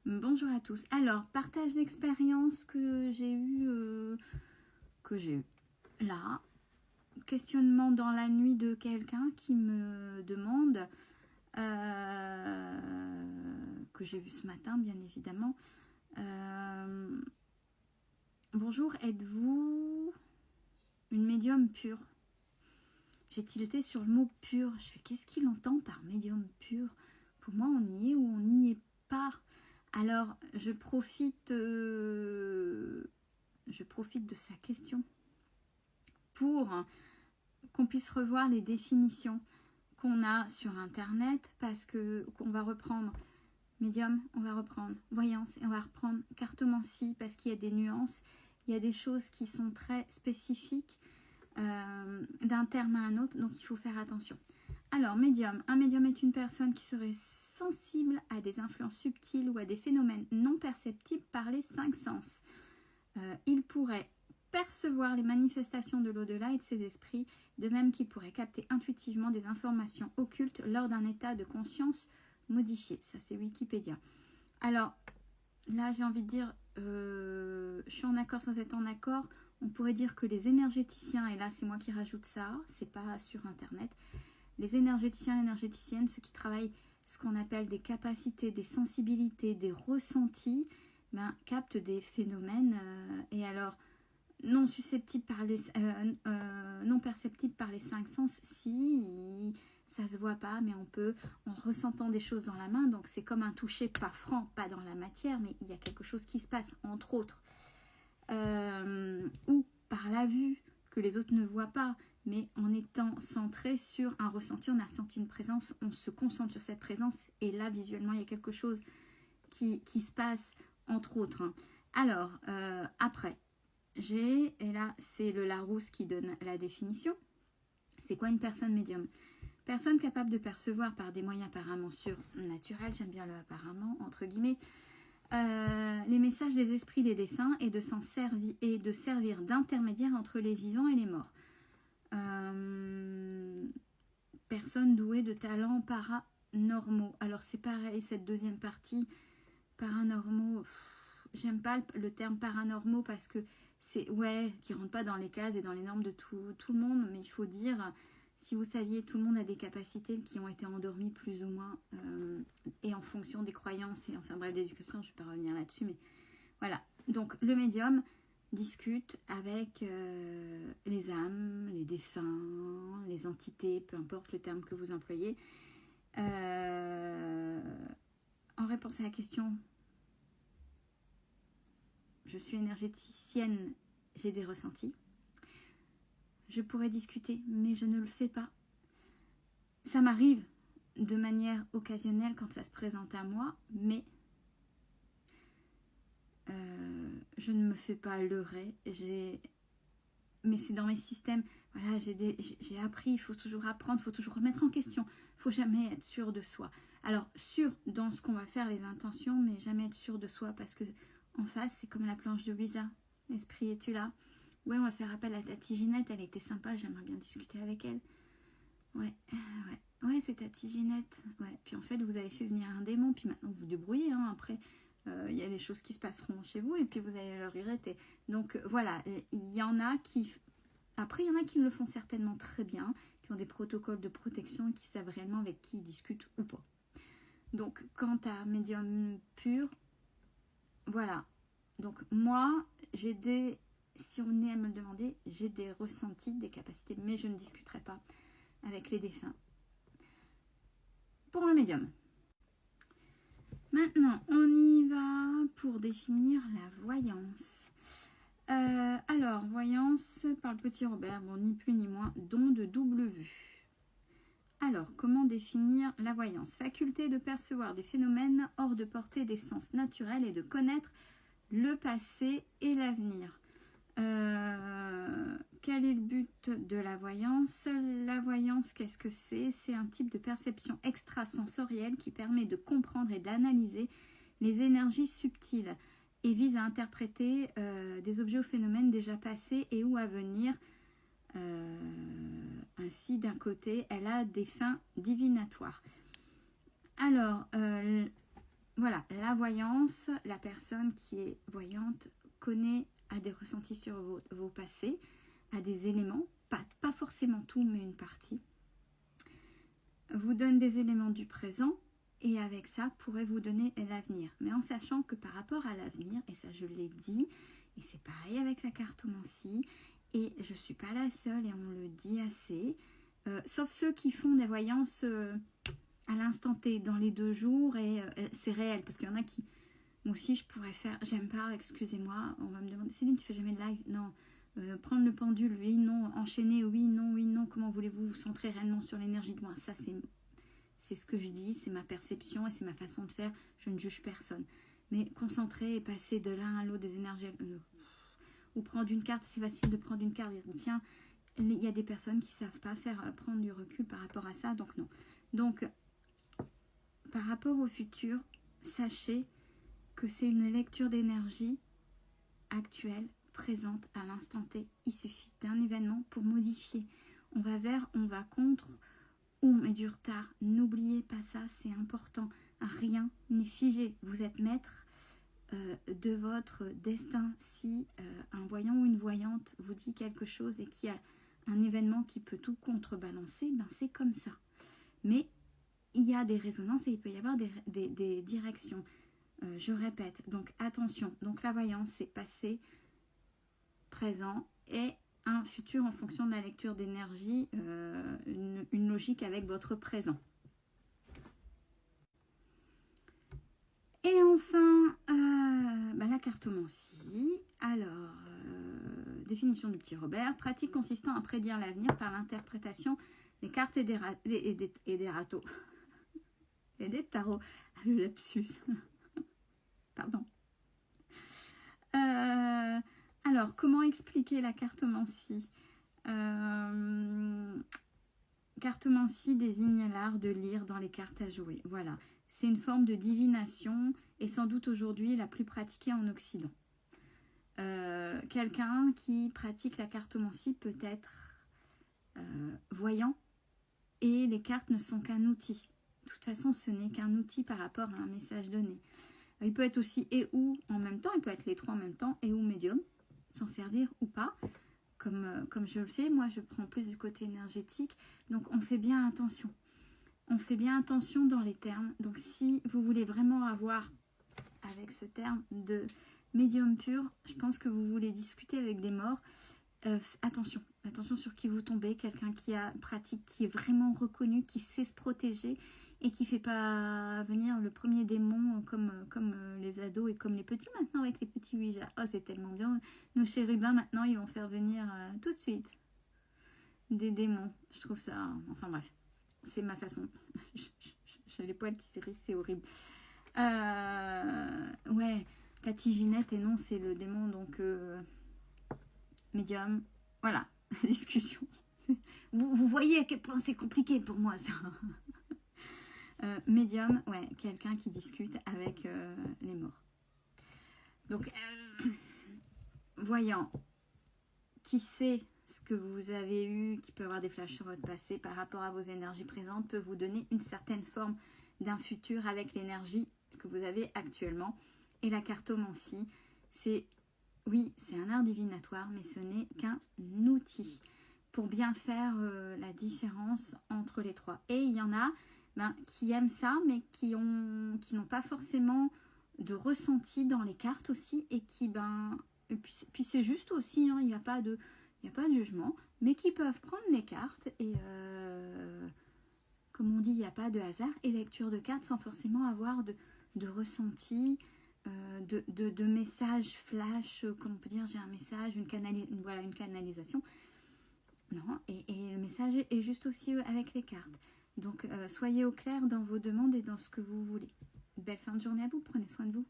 Bonjour à tous. Alors, partage d'expérience que j'ai eu là. Questionnement dans la nuit de quelqu'un qui me demande, que j'ai vu ce matin, bien évidemment. Bonjour, êtes-vous une médium pure? J'ai tilté sur le mot pur. Je fais, qu'est-ce qu'il entend par médium pur? Pour moi, on y est ou on n'y est pas. Alors, je profite de sa question pour qu'on puisse revoir les définitions qu'on a sur Internet, parce que qu'on va reprendre médium, on va reprendre voyance et on va reprendre cartomancie, parce qu'il y a des nuances, il y a des choses qui sont très spécifiques d'un terme à un autre, donc il faut faire attention. Alors, médium. Un médium est une personne qui serait sensible à des influences subtiles ou à des phénomènes non perceptibles par les 5 sens. Il pourrait percevoir les manifestations de l'au-delà et de ses esprits, de même qu'il pourrait capter intuitivement des informations occultes lors d'un état de conscience modifié. Ça, c'est Wikipédia. Alors, là, j'ai envie de dire, je suis en accord sans être en accord. On pourrait dire que les énergéticiens, et là, c'est moi qui rajoute ça, c'est pas sur Internet, les énergéticiens et énergéticiennes, ceux qui travaillent ce qu'on appelle des capacités, des sensibilités, des ressentis, captent des phénomènes et alors non susceptibles par les non perceptibles par les 5 sens, si ça se voit pas, mais on peut, en ressentant des choses dans la main, donc c'est comme un toucher pas franc, pas dans la matière, mais il y a quelque chose qui se passe, entre autres, ou par la vue que les autres ne voient pas, mais en étant centré sur un ressenti, on a senti une présence, on se concentre sur cette présence, et là, visuellement, il y a quelque chose qui se passe, entre autres. Alors, après, et là, c'est le Larousse qui donne la définition. C'est quoi une personne médium? Personne capable de percevoir par des moyens apparemment surnaturels, j'aime bien le apparemment, entre guillemets, les messages des esprits des défunts et de s'en servir et de servir d'intermédiaire entre les vivants et les morts. Personne douée de talents paranormaux. Alors c'est pareil, cette deuxième partie, paranormaux, j'aime pas le terme paranormaux parce que c'est, ouais, qui rentre pas dans les cases et dans les normes de tout le monde, mais il faut dire, si vous saviez, tout le monde a des capacités qui ont été endormies plus ou moins, et en fonction des croyances, et enfin bref, d'éducation, je ne vais pas revenir là-dessus, mais voilà. Donc le médium discute avec les âmes, les défunts, les entités, peu importe le terme que vous employez. En réponse à la question, je suis énergéticienne, j'ai des ressentis. Je pourrais discuter, mais je ne le fais pas. Ça m'arrive de manière occasionnelle quand ça se présente à moi, mais je ne me fais pas leurrer. Mais c'est dans mes systèmes. Voilà, j'ai appris, il faut toujours apprendre, il faut toujours remettre en question. Il ne faut jamais être sûr de soi. Alors, sûr dans ce qu'on va faire, les intentions, mais jamais être sûr de soi, parce que en face, c'est comme la planche de Ouija. L'esprit, es-tu là? Ouais, on va faire appel à Tati Ginette, elle était sympa, j'aimerais bien discuter avec elle. Ouais, c'est Tati Ginette. Ouais. Puis en fait, vous avez fait venir un démon, puis maintenant vous vous débrouillez. Après, il y a des choses qui se passeront chez vous, et puis vous allez leur irriter. Donc voilà, il y en a qui... Après, il y en a qui le font certainement très bien, qui ont des protocoles de protection, et qui savent réellement avec qui ils discutent ou pas. Donc, quant à médium pur, voilà. Donc moi, j'ai des... Si on est à me le demander, j'ai des ressentis, des capacités, mais je ne discuterai pas avec les défunts. Pour le médium. Maintenant, on y va pour définir la voyance. Alors, voyance par le petit Robert, bon, ni plus ni moins, don de double vue. Alors, comment définir la voyance? Faculté de percevoir des phénomènes hors de portée des sens naturels et de connaître le passé et l'avenir. Quel est le but de la voyance? La voyance, qu'est-ce que c'est? C'est un type de perception extrasensorielle qui permet de comprendre et d'analyser les énergies subtiles et vise à interpréter des objets ou phénomènes déjà passés et ou à venir. Ainsi, d'un côté, elle a des fins divinatoires. Alors, voilà, la voyance, la personne qui est voyante a des ressentis sur vos passés, a des éléments, pas forcément tout, mais une partie, vous donne des éléments du présent, et avec ça, pourrait vous donner l'avenir. Mais en sachant que par rapport à l'avenir, et ça je l'ai dit, et c'est pareil avec la cartomancie, et je ne suis pas la seule, et on le dit assez, sauf ceux qui font des voyances à l'instant T, dans les 2 jours, et c'est réel, parce qu'il y en a qui, moi aussi je pourrais faire, j'aime pas, excusez-moi, on va me demander, Céline, tu fais jamais de live? Non. Prendre le pendule, oui, non, enchaîner, oui, non, comment voulez-vous vous centrer réellement sur l'énergie de moi? Ça, c'est ce que je dis, c'est ma perception et c'est ma façon de faire, je ne juge personne. Mais concentrer et passer de l'un à l'autre des énergies, ou prendre une carte, c'est facile de prendre une carte, tiens, il y a des personnes qui ne savent pas prendre du recul par rapport à ça, donc non. Donc, par rapport au futur, sachez que c'est une lecture d'énergie actuelle, présente, à l'instant T. Il suffit d'un événement pour modifier. On va vers, on va contre, ou on met du retard. N'oubliez pas ça, c'est important. Rien n'est figé. Vous êtes maître de votre destin. Si un voyant ou une voyante vous dit quelque chose et qu'il y a un événement qui peut tout contrebalancer, ben c'est comme ça. Mais il y a des résonances et il peut y avoir des directions. Je répète, donc attention. Donc la voyance, c'est passé, présent et un futur en fonction de la lecture d'énergie, une logique avec votre présent. Et enfin, la cartomancie. Alors, définition du petit Robert. Pratique consistant à prédire l'avenir par l'interprétation des cartes et des rateaux. Et des tarots. Ah, le lapsus. Pardon. Alors, comment expliquer la cartomancie? Cartomancie désigne l'art de lire dans les cartes à jouer. Voilà. C'est une forme de divination et sans doute aujourd'hui la plus pratiquée en Occident. Quelqu'un qui pratique la cartomancie peut être voyant et les cartes ne sont qu'un outil. De toute façon, ce n'est qu'un outil par rapport à un message donné. Il peut être aussi et ou en même temps, il peut être les 3 en même temps, et ou médium, s'en servir ou pas, comme je le fais. Moi, je prends plus du côté énergétique, donc on fait bien attention. On fait bien attention dans les termes. Donc si vous voulez vraiment avoir, avec ce terme de médium pur, je pense que vous voulez discuter avec des morts, attention sur qui vous tombez, quelqu'un qui a pratique, qui est vraiment reconnu, qui sait se protéger et qui ne fait pas venir le premier démon comme les ados et comme les petits maintenant avec les petits Ouija. Oh, c'est tellement bien. Nos chérubins maintenant, ils vont faire venir tout de suite des démons. Je trouve ça... Enfin bref, c'est ma façon. J'ai les poils qui s'érissent, c'est horrible. Ouais, Cathy Ginette, et non, c'est le démon, donc... médium, voilà, discussion. Vous voyez à quel point c'est compliqué pour moi ça. Médium, ouais, quelqu'un qui discute avec les morts. Donc, voyant, qui sait ce que vous avez eu, qui peut avoir des flashs sur votre passé par rapport à vos énergies présentes, peut vous donner une certaine forme d'un futur avec l'énergie que vous avez actuellement. Et la cartomancie, c'est... Oui, c'est un art divinatoire, mais ce n'est qu'un outil pour bien faire la différence entre les 3. Et il y en a qui aiment ça, mais qui n'ont pas forcément de ressenti dans les cartes aussi, et qui, et puis c'est juste aussi, hein, il n'y a pas de jugement, mais qui peuvent prendre les cartes et, comme on dit, il n'y a pas de hasard, et lecture de cartes sans forcément avoir de ressenti, de messages flash, comme on peut dire, j'ai un message, une canalisation. Non, et le message est juste aussi avec les cartes. Donc, soyez au clair dans vos demandes et dans ce que vous voulez. Belle fin de journée à vous, prenez soin de vous.